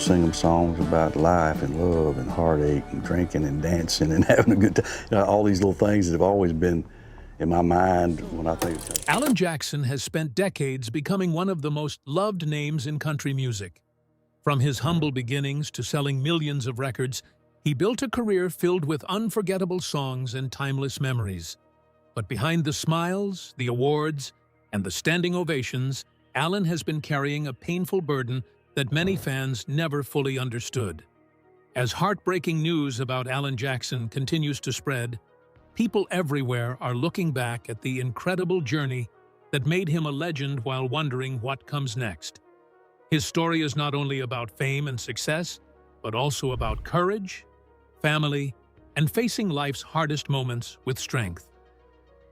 sing them songs about life and love and heartache and drinking and dancing and having a good time. You know, all these little things that have always been in my mind when I think of country. Alan Jackson has spent decades becoming one of the most loved names in country music. From his humble beginnings to selling millions of records, he built a career filled with unforgettable songs and timeless memories. But behind the smiles, the awards, and the standing ovations, Alan has been carrying a painful burden that many fans never fully understood. As heartbreaking news about Alan Jackson continues to spread, people everywhere are looking back at the incredible journey that made him a legend while wondering what comes next. His story is not only about fame and success, but also about courage, family, and facing life's hardest moments with strength.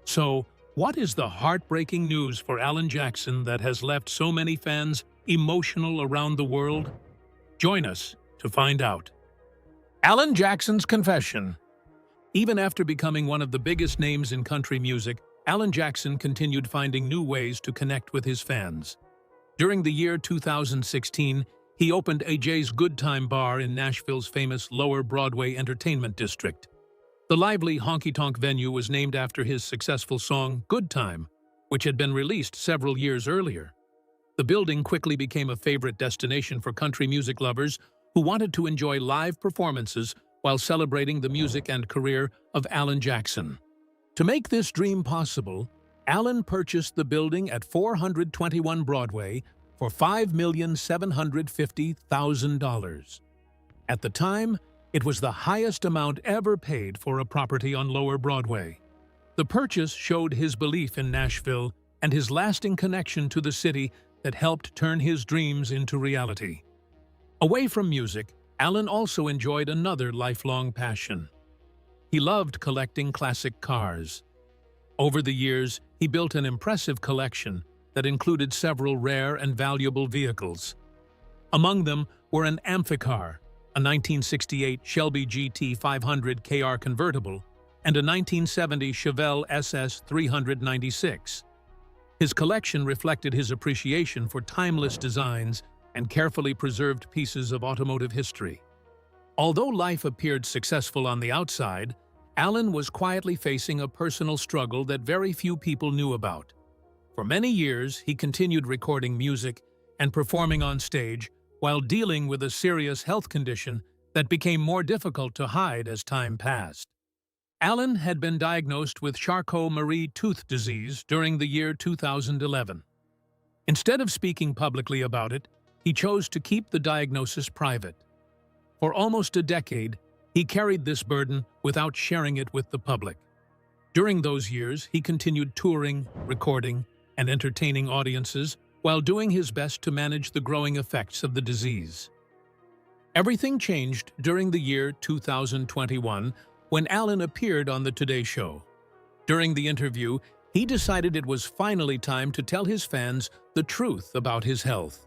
So, what is the heartbreaking news for Alan Jackson that has left so many fans emotional around the world? Join us to find out. Alan Jackson's confession. Even after becoming one of the biggest names in country music, Alan Jackson continued finding new ways to connect with his fans. During the year 2016, he opened AJ's Good Time Bar in Nashville's famous Lower Broadway Entertainment District. The lively honky-tonk venue was named after his successful song, Good Time, which had been released several years earlier. The building quickly became a favorite destination for country music lovers who wanted to enjoy live performances while celebrating the music and career of Alan Jackson. To make this dream possible, Alan purchased the building at 421 Broadway for $5,750,000. At the time, it was the highest amount ever paid for a property on Lower Broadway. The purchase showed his belief in Nashville and his lasting connection to the city that helped turn his dreams into reality. Away from music, Alan also enjoyed another lifelong passion. He loved collecting classic cars. Over the years, he built an impressive collection that included several rare and valuable vehicles. Among them were an Amphicar, a 1968 Shelby GT 500 KR convertible, and a 1970 Chevelle SS 396. His collection reflected his appreciation for timeless designs and carefully preserved pieces of automotive history. Although life appeared successful on the outside, Alan was quietly facing a personal struggle that very few people knew about. For many years, he continued recording music and performing on stage while dealing with a serious health condition that became more difficult to hide as time passed. Alan had been diagnosed with Charcot-Marie tooth disease during the year 2011. Instead of speaking publicly about it, he chose to keep the diagnosis private. For almost a decade, he carried this burden without sharing it with the public. During those years, he continued touring, recording, and entertaining audiences while doing his best to manage the growing effects of the disease. Everything changed during the year 2021 when Alan appeared on The Today Show. During the interview, he decided it was finally time to tell his fans the truth about his health.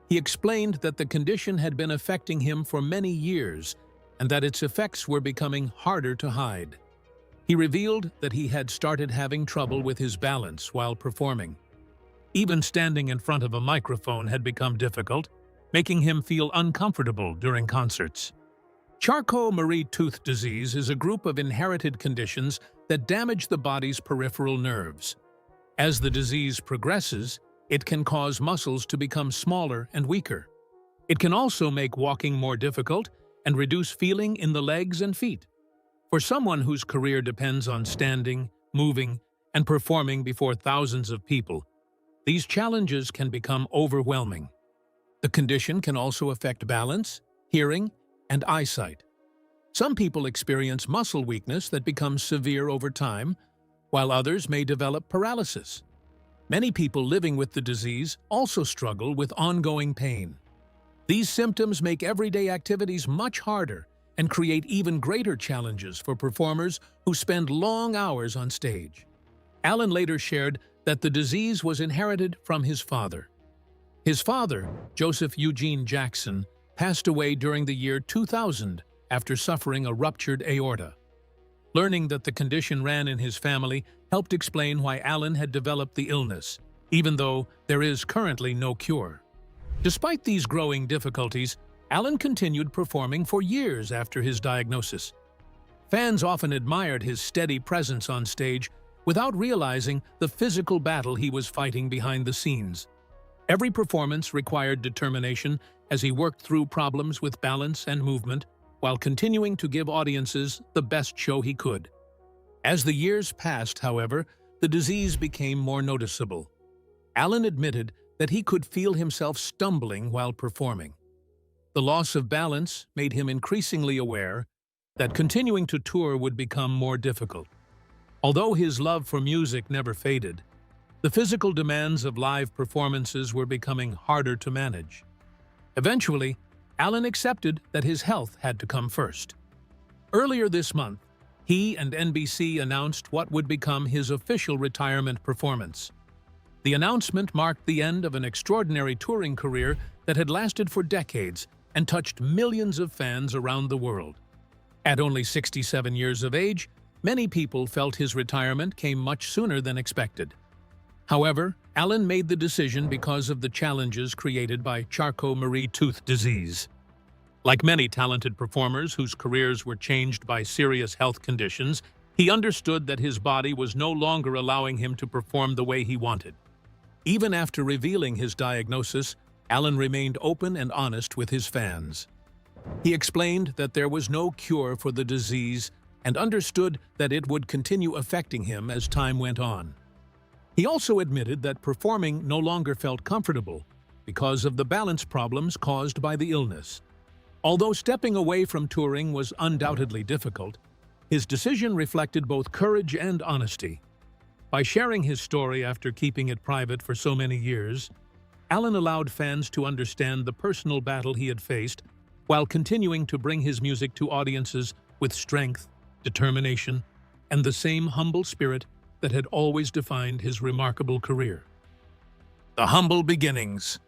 He explained that the condition had been affecting him for many years and that its effects were becoming harder to hide. He revealed that he had started having trouble with his balance while performing. Even standing in front of a microphone had become difficult, making him feel uncomfortable during concerts. Charcot-Marie tooth disease is a group of inherited conditions that damage the body's peripheral nerves. As the disease progresses, it can cause muscles to become smaller and weaker. It can also make walking more difficult and reduce feeling in the legs and feet. For someone whose career depends on standing, moving, and performing before thousands of people, these challenges can become overwhelming. The condition can also affect balance, hearing, and eyesight. Some people experience muscle weakness that becomes severe over time, while others may develop paralysis. Many people living with the disease also struggle with ongoing pain. These symptoms make everyday activities much harder and create even greater challenges for performers who spend long hours on stage. Alan later shared that the disease was inherited from his father. His father, Joseph Eugene Jackson, passed away during the year 2000 after suffering a ruptured aorta. Learning that the condition ran in his family helped explain why Alan had developed the illness, even though there is currently no cure. Despite these growing difficulties, Alan continued performing for years after his diagnosis. Fans often admired his steady presence on stage without realizing the physical battle he was fighting behind the scenes. Every performance required determination as he worked through problems with balance and movement while continuing to give audiences the best show he could. As the years passed, however, the disease became more noticeable. Alan admitted that he could feel himself stumbling while performing. The loss of balance made him increasingly aware that continuing to tour would become more difficult. Although his love for music never faded, the physical demands of live performances were becoming harder to manage. Eventually, Alan accepted that his health had to come first. Earlier this month, he and NBC announced what would become his official retirement performance. The announcement marked the end of an extraordinary touring career that had lasted for decades and touched millions of fans around the world. At only 67 years of age, many people felt his retirement came much sooner than expected. However, Alan made the decision because of the challenges created by Charcot-Marie-Tooth disease. Like many talented performers whose careers were changed by serious health conditions, he understood that his body was no longer allowing him to perform the way he wanted. Even after revealing his diagnosis, Alan remained open and honest with his fans. He explained that there was no cure for the disease and understood that it would continue affecting him as time went on. He also admitted that performing no longer felt comfortable because of the balance problems caused by the illness. Although stepping away from touring was undoubtedly difficult, his decision reflected both courage and honesty. By sharing his story after keeping it private for so many years, Alan allowed fans to understand the personal battle he had faced while continuing to bring his music to audiences with strength, determination, and the same humble spirit that had always defined his remarkable career. The humble beginnings.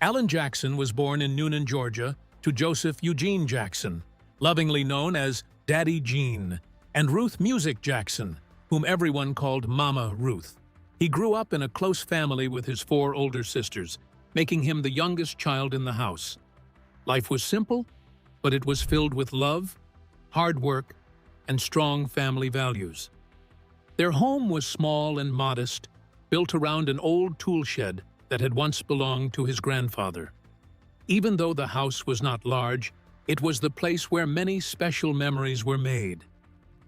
Alan Jackson was born in Noonan, Georgia, to Joseph Eugene Jackson, lovingly known as Daddy Gene, and Ruth Music Jackson, whom everyone called Mama Ruth. He grew up in a close family with his 4 older sisters, making him the youngest child in the house. Life was simple, but it was filled with love, hard work, and strong family values. Their home was small and modest, built around an old tool shed that had once belonged to his grandfather. Even though the house was not large, it was the place where many special memories were made.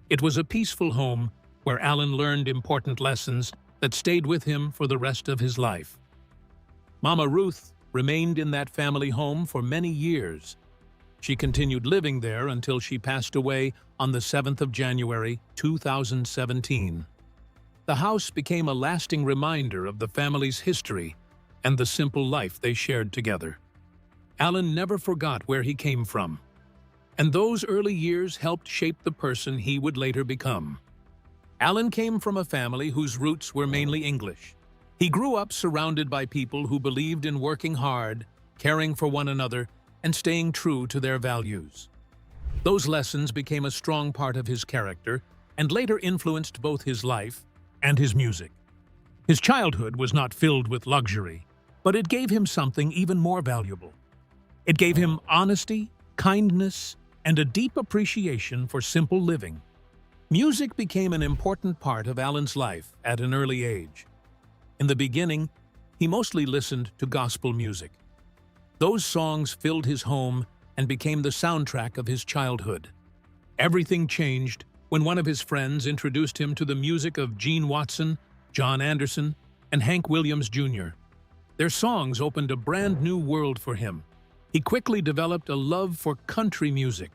It was a peaceful home where Alan learned important lessons that stayed with him for the rest of his life. Mama Ruth remained in that family home for many years. She continued living there until she passed away on the 7th of January, 2017. The house became a lasting reminder of the family's history and the simple life they shared together. Alan never forgot where he came from, and those early years helped shape the person he would later become. Alan came from a family whose roots were mainly English. He grew up surrounded by people who believed in working hard, caring for one another, and staying true to their values. Those lessons became a strong part of his character and later influenced both his life and his music. His childhood was not filled with luxury, but it gave him something even more valuable. It gave him honesty, kindness, and a deep appreciation for simple living. Music became an important part of Alan's life at an early age. In the beginning, he mostly listened to gospel music. Those songs filled his home and became the soundtrack of his childhood. Everything changed when one of his friends introduced him to the music of Gene Watson, John Anderson, and Hank Williams Jr. Their songs opened a brand new world for him. He quickly developed a love for country music,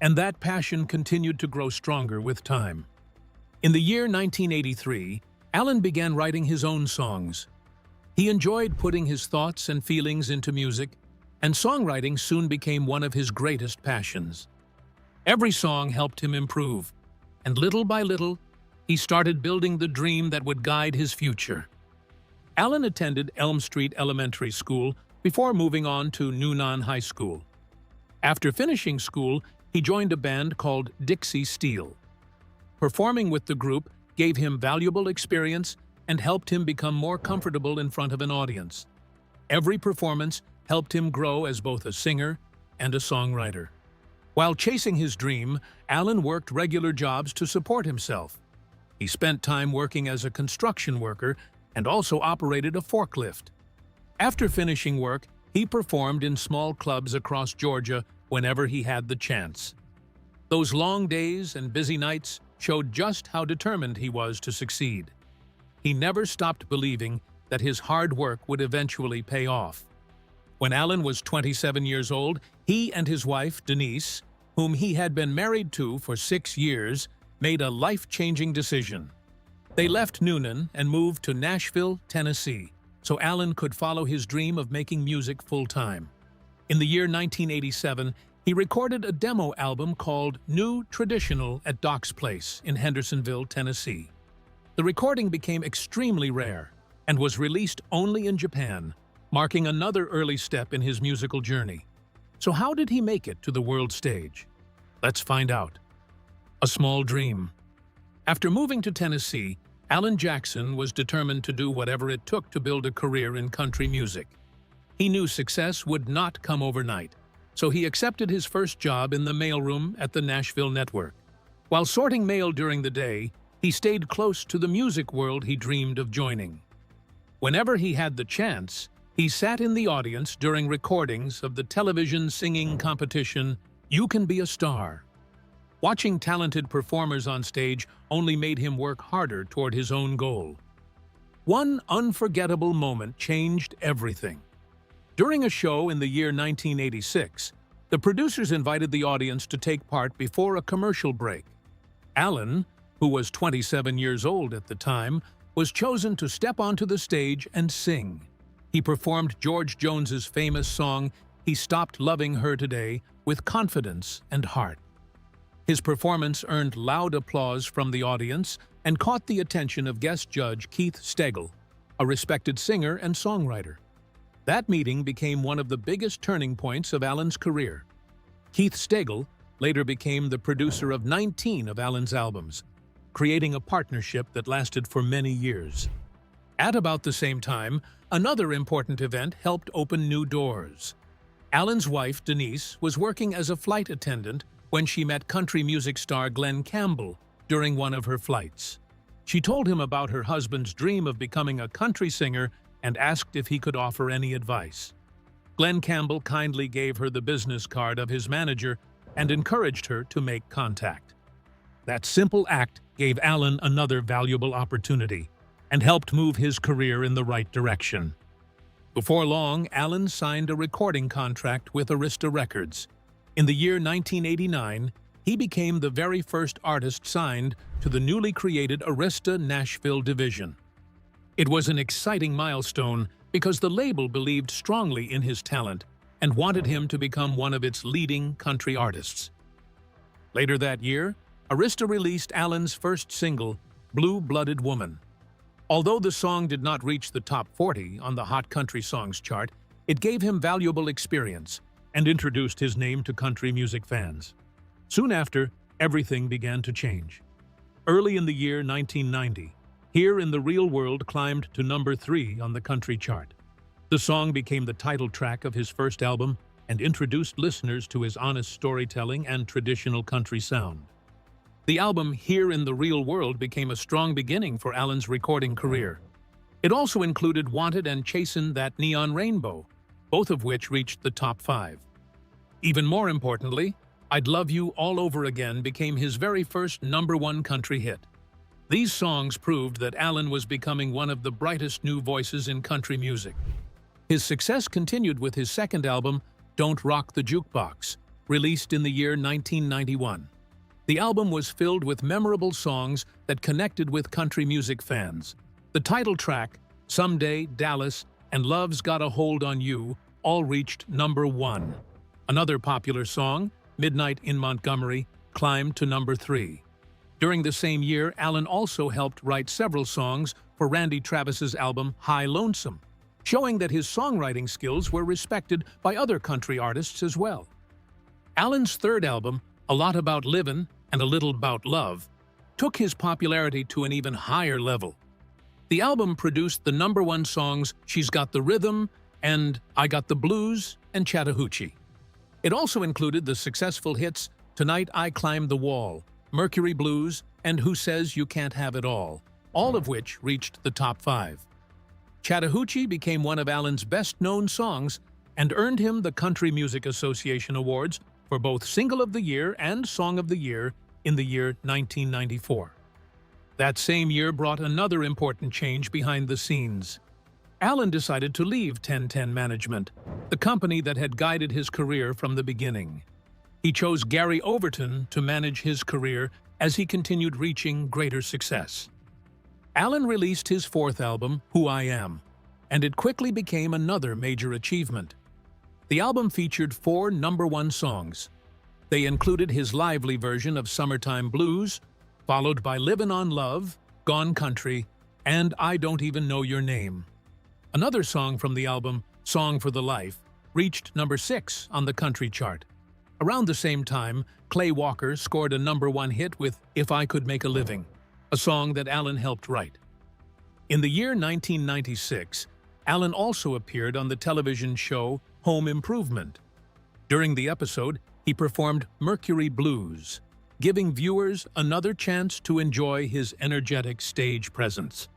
and that passion continued to grow stronger with time. In the year 1983, Alan began writing his own songs. He enjoyed putting his thoughts and feelings into music, and songwriting soon became one of his greatest passions. Every song helped him improve, and little by little, he started building the dream that would guide his future. Alan attended Elm Street Elementary School before moving on to Noonan High School. After finishing school, he joined a band called Dixie Steel. Performing with the group gave him valuable experience and helped him become more comfortable in front of an audience. Every performance helped him grow as both a singer and a songwriter. While chasing his dream, Alan worked regular jobs to support himself. He spent time working as a construction worker and also operated a forklift. After finishing work, he performed in small clubs across Georgia whenever he had the chance. Those long days and busy nights showed just how determined he was to succeed. He never stopped believing that his hard work would eventually pay off. When Alan was 27 years old, he and his wife, Denise, whom he had been married to for 6 years, made a life-changing decision. They left Noonan and moved to Nashville, Tennessee, so Alan could follow his dream of making music full-time. In the year 1987, he recorded a demo album called New Traditional at Doc's Place in Hendersonville, Tennessee. The recording became extremely rare and was released only in Japan, marking another early step in his musical journey. So how did he make it to the world stage? Let's find out. A small dream. After moving to Tennessee, Alan Jackson was determined to do whatever it took to build a career in country music. He knew success would not come overnight, so he accepted his first job in the mailroom at the Nashville network. While sorting mail during the day, he stayed close to the music world he dreamed of joining. Whenever he had the chance, he sat in the audience during recordings of the television singing competition You Can Be a Star. Watching talented performers on stage only made him work harder toward his own goal. One unforgettable moment changed everything. During a show in the year 1986, the producers invited the audience to take part before a commercial break. Alan, who was 27 years old at the time, was chosen to step onto the stage and sing. He performed George Jones's famous song, He Stopped Loving Her Today, with confidence and heart. His performance earned loud applause from the audience and caught the attention of guest judge Keith Stegall, a respected singer and songwriter. That meeting became one of the biggest turning points of Alan's career. Keith Stegall later became the producer of 19 of Alan's albums, creating a partnership that lasted for many years. At about the same time, another important event helped open new doors. Alan's wife, Denise, was working as a flight attendant when she met country music star Glenn Campbell during one of her flights. She told him about her husband's dream of becoming a country singer and asked if he could offer any advice. Glenn Campbell kindly gave her the business card of his manager and encouraged her to make contact. That simple act gave Alan another valuable opportunity and helped move his career in the right direction. Before long, Alan signed a recording contract with Arista Records. In the year 1989, he became the very first artist signed to the newly created Arista Nashville division. It was an exciting milestone because the label believed strongly in his talent and wanted him to become one of its leading country artists. Later that year, Arista released Alan's first single, Blue-Blooded Woman. Although the song did not reach the top 40 on the Hot Country Songs chart, it gave him valuable experience and introduced his name to country music fans. Soon after, everything began to change. Early in the year 1990, Here in the Real World climbed to number 3 on the country chart. The song became the title track of his first album and introduced listeners to his honest storytelling and traditional country sound. The album Here in the Real World became a strong beginning for Alan's recording career. It also included Wanted and Chasin' That Neon Rainbow, both of which reached the top 5. Even more importantly, I'd Love You All Over Again became his very first #1 country hit. These songs proved that Alan was becoming one of the brightest new voices in country music. His success continued with his second album, Don't Rock the Jukebox, released in the year 1991. The album was filled with memorable songs that connected with country music fans. The title track, Someday, Dallas, and Love's Got a Hold on You all reached #1. Another popular song, Midnight in Montgomery, climbed to number 3. During the same year, Alan also helped write several songs for Randy Travis's album High Lonesome, showing that his songwriting skills were respected by other country artists as well. Alan's third album, A Lot About Livin' and A Little About Love, took his popularity to an even higher level. The album produced the #1 songs She's Got the Rhythm and I Got the Blues and Chattahoochee. It also included the successful hits Tonight I Climbed the Wall, Mercury Blues, and Who Says You Can't Have It all of which reached the top 5. Chattahoochee became one of Alan's best-known songs and earned him the Country Music Association Awards for both Single of the Year and Song of the Year in the year 1994. That same year brought another important change behind the scenes. Alan decided to leave 1010 Management, the company that had guided his career from the beginning. He chose Gary Overton to manage his career as he continued reaching greater success. Alan released his 4th album, Who I Am, and it quickly became another major achievement. The album featured 4 #1 songs. They included his lively version of Summertime Blues, followed by Livin' on Love, Gone Country, and I Don't Even Know Your Name. Another song from the album, Song for the Life, reached number 6 on the country chart. Around the same time, Clay Walker scored a #1 hit with If I Could Make a Living, a song that Alan helped write. In the year 1996, Alan also appeared on the television show Home Improvement. During the episode, he performed Mercury Blues, giving viewers another chance to enjoy his energetic stage presence.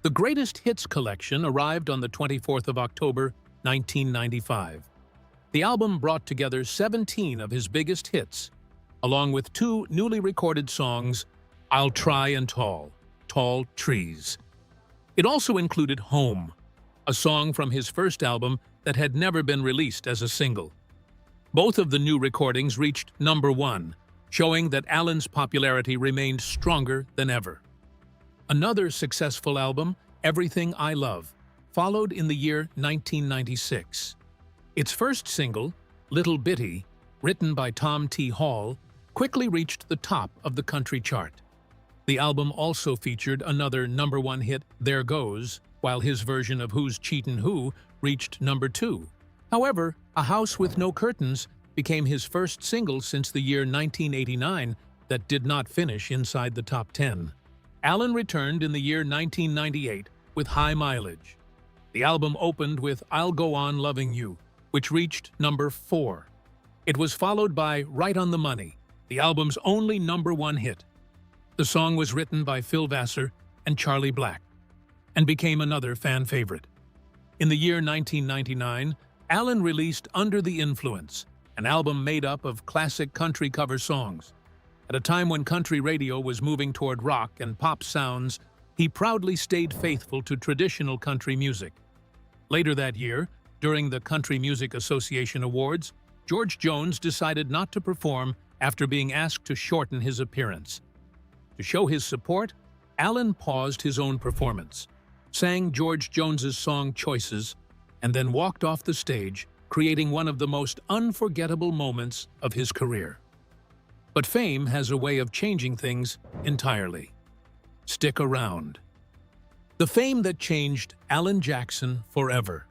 The Greatest Hits collection arrived on the 24th of October, 1995. The album brought together 17 of his biggest hits, along with 2 newly recorded songs, I'll Try and Tall Trees. It also included Home, a song from his first album that had never been released as a single. Both of the new recordings reached #1, showing that Alan's popularity remained stronger than ever. Another successful album, Everything I Love, followed in the year 1996. Its first single, Little Bitty, written by Tom T. Hall, quickly reached the top of the country chart. The album also featured another #1 hit, There Goes, while his version of Who's Cheatin' Who reached #2. However, A House with No Curtains became his first single since the year 1989 that did not finish inside the top 10. Alan returned in the year 1998 with High Mileage. The album opened with I'll Go On Loving You, which reached #4. It was followed by Right on the Money, the album's only #1 hit. The song was written by Phil Vassar and Charlie Black, and became another fan favorite. In the year 1999, Alan released Under the Influence, an album made up of classic country cover songs. At a time when country radio was moving toward rock and pop sounds, he proudly stayed faithful to traditional country music. Later that year, during the Country Music Association Awards, George Jones decided not to perform after being asked to shorten his appearance. To show his support, Alan paused his own performance, sang George Jones's song Choices, and then walked off the stage, creating one of the most unforgettable moments of his career. But fame has a way of changing things entirely. Stick around. The fame that changed Alan Jackson forever.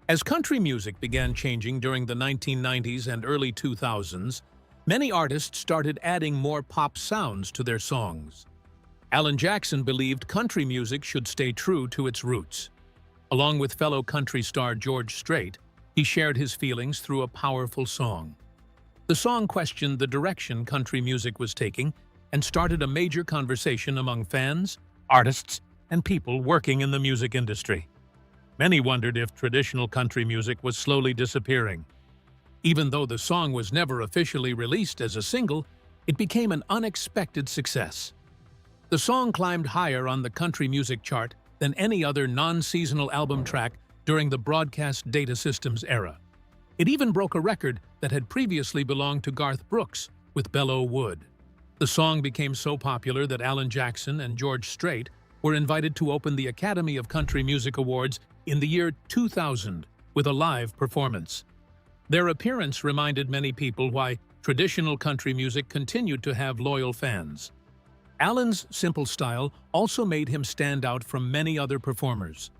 As country music began changing during the 1990s and early 2000s, many artists started adding more pop sounds to their songs. Alan Jackson believed country music should stay true to its roots. Along with fellow country star George Strait, he shared his feelings through a powerful song. The song questioned the direction country music was taking and started a major conversation among fans, artists, and people working in the music industry. Many wondered if traditional country music was slowly disappearing. Even though the song was never officially released as a single, it became an unexpected success. The song climbed higher on the country music chart than any other non-seasonal album track during the broadcast data systems era. It even broke a record that had previously belonged to Garth Brooks with Belleau Wood. The song became so popular that Alan Jackson and George Strait were invited to open the Academy of Country Music Awards in the year 2000 with a live performance. Their appearance reminded many people why traditional country music continued to have loyal fans. Alan's simple style also made him stand out from many other performers.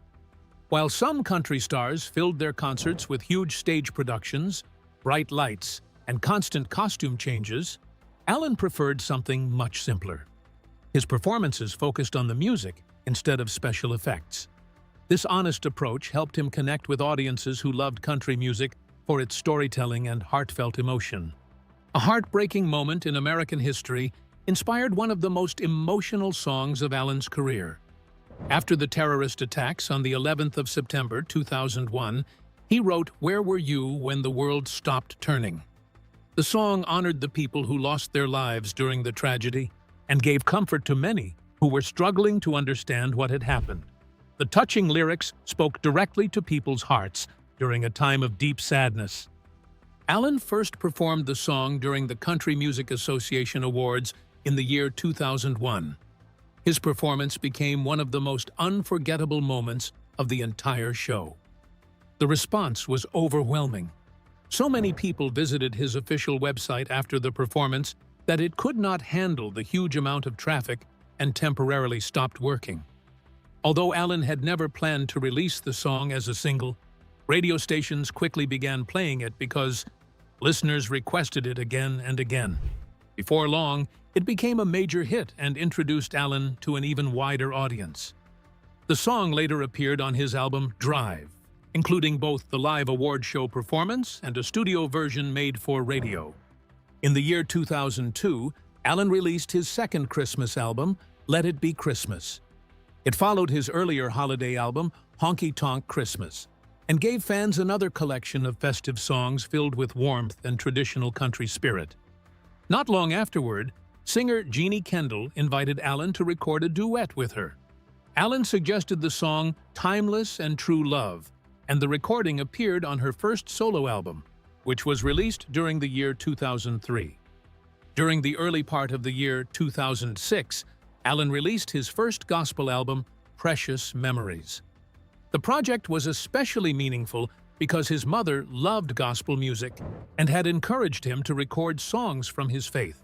While some country stars filled their concerts with huge stage productions, bright lights, and constant costume changes, Alan preferred something much simpler. His performances focused on the music instead of special effects. This honest approach helped him connect with audiences who loved country music for its storytelling and heartfelt emotion. A heartbreaking moment in American history inspired one of the most emotional songs of Alan's career. After the terrorist attacks on the 11th of September 2001, he wrote "Where Were You When the World Stopped Turning?" The song honored the people who lost their lives during the tragedy and gave comfort to many who were struggling to understand what had happened. The touching lyrics spoke directly to people's hearts during a time of deep sadness. Alan first performed the song during the Country Music Association Awards in the year 2001. His performance became one of the most unforgettable moments of the entire show. The response was overwhelming. So many people visited his official website after the performance that it could not handle the huge amount of traffic and temporarily stopped working. Although Alan had never planned to release the song as a single, radio stations quickly began playing it because listeners requested it again and again. Before long, it became a major hit and introduced Alan to an even wider audience. The song later appeared on his album Drive, including both the live award show performance and a studio version made for radio. In the year 2002, Alan released his second Christmas album, Let It Be Christmas. It followed his earlier holiday album, Honky Tonk Christmas, and gave fans another collection of festive songs filled with warmth and traditional country spirit. Not long afterward, singer Jeannie Kendall invited Alan to record a duet with her. Alan suggested the song Timeless and True Love, and the recording appeared on her first solo album, which was released during the year 2003. During the early part of the year 2006, Alan released his first gospel album, Precious Memories. The project was especially meaningful because his mother loved gospel music and had encouraged him to record songs from his faith.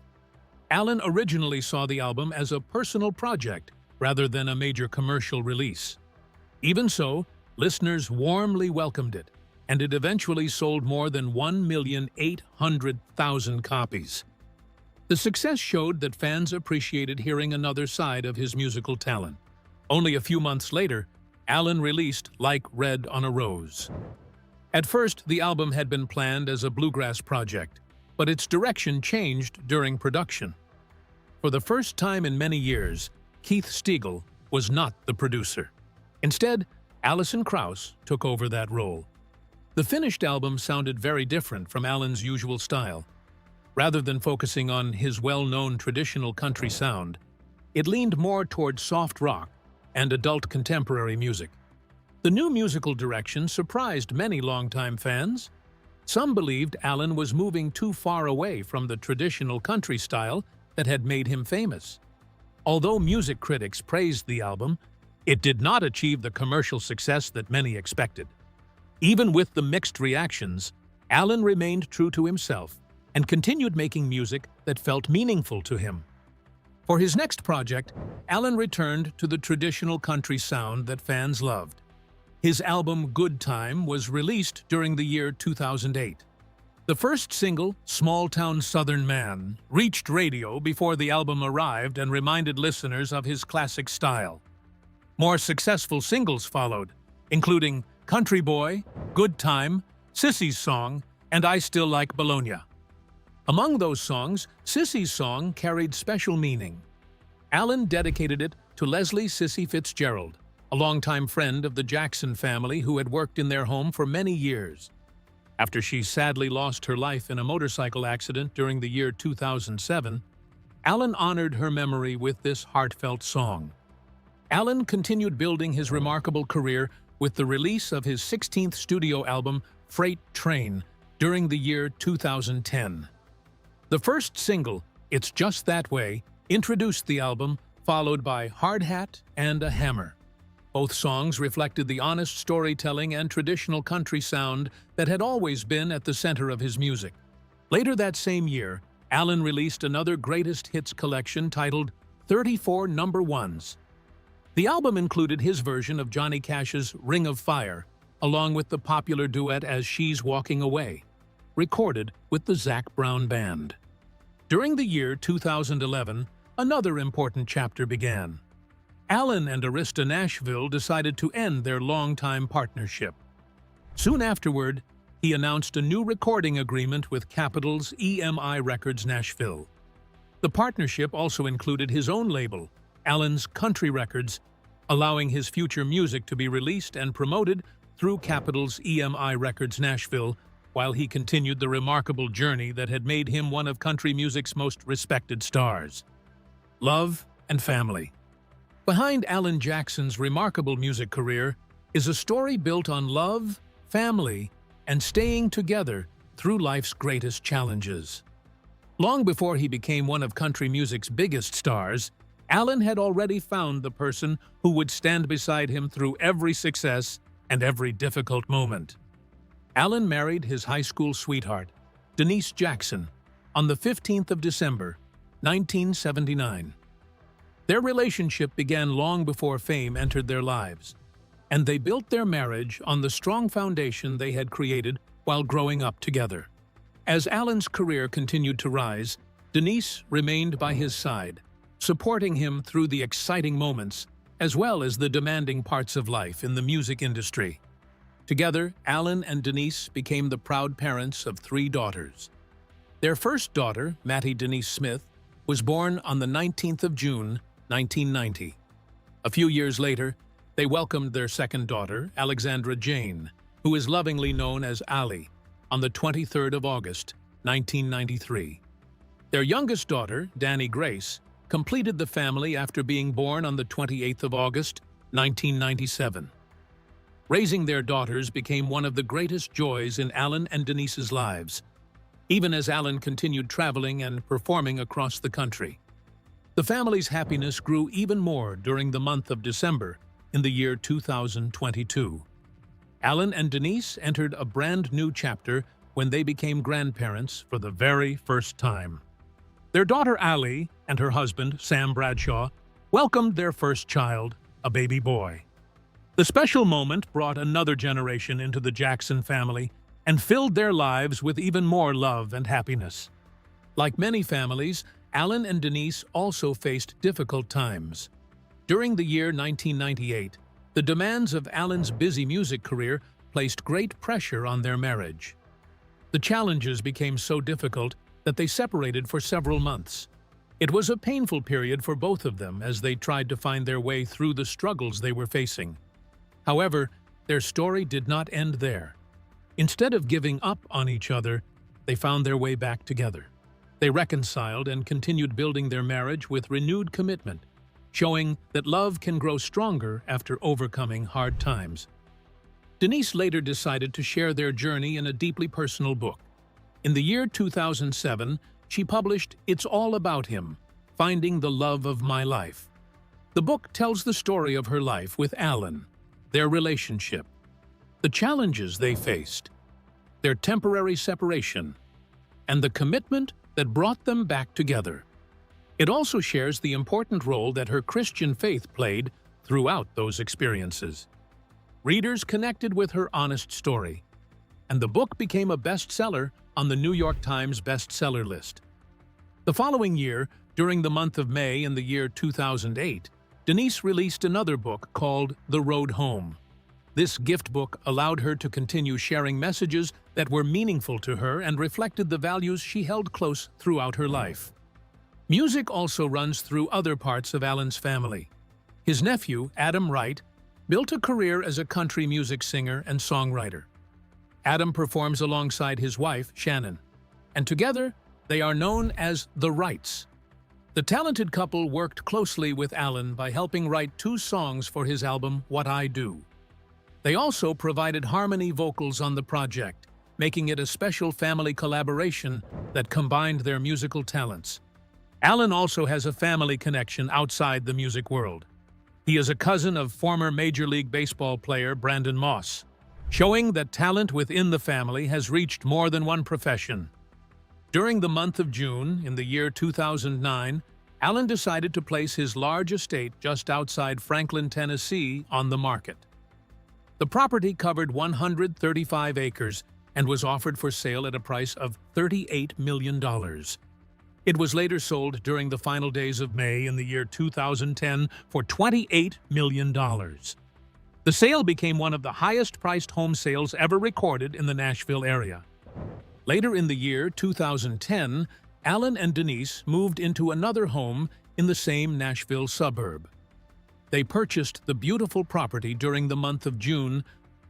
Alan originally saw the album as a personal project rather than a major commercial release. Even so, listeners warmly welcomed it, and it eventually sold more than 1,800,000 copies. The success showed that fans appreciated hearing another side of his musical talent. Only a few months later, Alan released Like Red on a Rose. At first, the album had been planned as a bluegrass project, but its direction changed during production. For the first time in many years, Keith Stegall was not the producer. Instead, Alison Krauss took over that role. The finished album sounded very different from Alan's usual style. Rather than focusing on his well-known traditional country sound, it leaned more toward soft rock and adult contemporary music. The new musical direction surprised many longtime fans. Some believed Alan was moving too far away from the traditional country style that had made him famous. Although music critics praised the album, it did not achieve the commercial success that many expected. Even with the mixed reactions, Alan remained true to himself and continued making music that felt meaningful to him. For his next project, Alan returned to the traditional country sound that fans loved. His album Good Time was released during the year 2008. The first single, Small Town Southern Man, reached radio before the album arrived and reminded listeners of his classic style. More successful singles followed, including Country Boy, Good Time, Sissy's Song, and I Still Like Bologna. Among those songs, Sissy's Song carried special meaning. Alan dedicated it to Leslie Sissy Fitzgerald, a longtime friend of the Jackson family who had worked in their home for many years. After she sadly lost her life in a motorcycle accident during the year 2007, Alan honored her memory with this heartfelt song. Alan continued building his remarkable career with the release of his 16th studio album, Freight Train, during the year 2010. The first single, It's Just That Way, introduced the album, followed by Hard Hat and A Hammer. Both songs reflected the honest storytelling and traditional country sound that had always been at the center of his music. Later that same year, Alan released another greatest hits collection titled 34 Number Ones. The album included his version of Johnny Cash's Ring of Fire, along with the popular duet As She's Walking Away, recorded with the Zac Brown Band. During the year 2011, another important chapter began. Alan and Arista Nashville decided to end their longtime partnership. Soon afterward, he announced a new recording agreement with Capitol's EMI Records Nashville. The partnership also included his own label, Alan's Country Records, allowing his future music to be released and promoted through Capitol's EMI Records Nashville, while he continued the remarkable journey that had made him one of country music's most respected stars. Love and family. Behind Alan Jackson's remarkable music career is a story built on love, family, and staying together through life's greatest challenges. Long before he became one of country music's biggest stars, Alan had already found the person who would stand beside him through every success and every difficult moment. Alan married his high school sweetheart, Denise Jackson, on the 15th of December, 1979. Their relationship began long before fame entered their lives, and they built their marriage on the strong foundation they had created while growing up together. As Alan's career continued to rise, Denise remained by his side, supporting him through the exciting moments as well as the demanding parts of life in the music industry. Together, Alan and Denise became the proud parents of 3 daughters. Their first daughter, Mattie Denise Smith, was born on the 19th of June, 1990. A few years later, they welcomed their second daughter, Alexandra Jane, who is lovingly known as Ali, on the 23rd of August, 1993. Their youngest daughter, Danny Grace, completed the family after being born on the 28th of August, 1997. Raising their daughters became one of the greatest joys in Alan and Denise's lives, even as Alan continued traveling and performing across the country. The family's happiness grew even more during the month of December in the year 2022. Alan and Denise entered a brand new chapter when they became grandparents for the very first time. Their daughter Ali and her husband, Sam Bradshaw, welcomed their first child, a baby boy. The special moment brought another generation into the Jackson family and filled their lives with even more love and happiness. Like many families, Alan and Denise also faced difficult times. During the year 1998, the demands of Alan's busy music career placed great pressure on their marriage. The challenges became so difficult that they separated for several months. It was a painful period for both of them as they tried to find their way through the struggles they were facing. However, their story did not end there. Instead of giving up on each other, they found their way back together. They reconciled and continued building their marriage with renewed commitment, showing that love can grow stronger after overcoming hard times. Denise later decided to share their journey in a deeply personal book. In the year 2007, she published It's All About Him, Finding the Love of My Life. The book tells the story of her life with Alan, their relationship, the challenges they faced, their temporary separation, and the commitment that brought them back together. It also shares the important role that her Christian faith played throughout those experiences. Readers connected with her honest story, and the book became a bestseller on the New York Times bestseller list. The following year, during the month of May in the year 2008, Denise released another book called The Road Home. This gift book allowed her to continue sharing messages that were meaningful to her and reflected the values she held close throughout her life. Music also runs through other parts of Alan's family. His nephew, Adam Wright, built a career as a country music singer and songwriter. Adam performs alongside his wife, Shannon, and together they are known as the Wrights. The talented couple worked closely with Alan by helping write 2 songs for his album, What I Do. They also provided harmony vocals on the project, making it a special family collaboration that combined their musical talents. Alan also has a family connection outside the music world. He is a cousin of former Major League Baseball player Brandon Moss, showing that talent within the family has reached more than one profession. During the month of June in the year 2009, Alan decided to place his large estate just outside Franklin, Tennessee, on the market. The property covered 135 acres and was offered for sale at a price of $38 million. It was later sold during the final days of May in the year 2010 for $28 million. The sale became one of the highest-priced home sales ever recorded in the Nashville area. Later in the year 2010, Alan and Denise moved into another home in the same Nashville suburb. They purchased the beautiful property during the month of June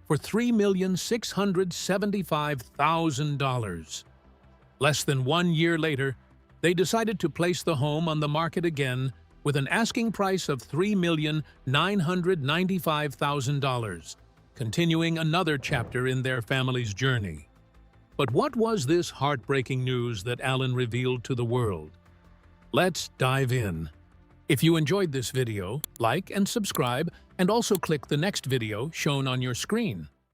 for $3,675,000. Less than 1 year later, they decided to place the home on the market again with an asking price of $3,995,000, continuing another chapter in their family's journey. But what was this heartbreaking news that Alan revealed to the world? Let's dive in. If you enjoyed this video, like and subscribe, and also click the next video shown on your screen.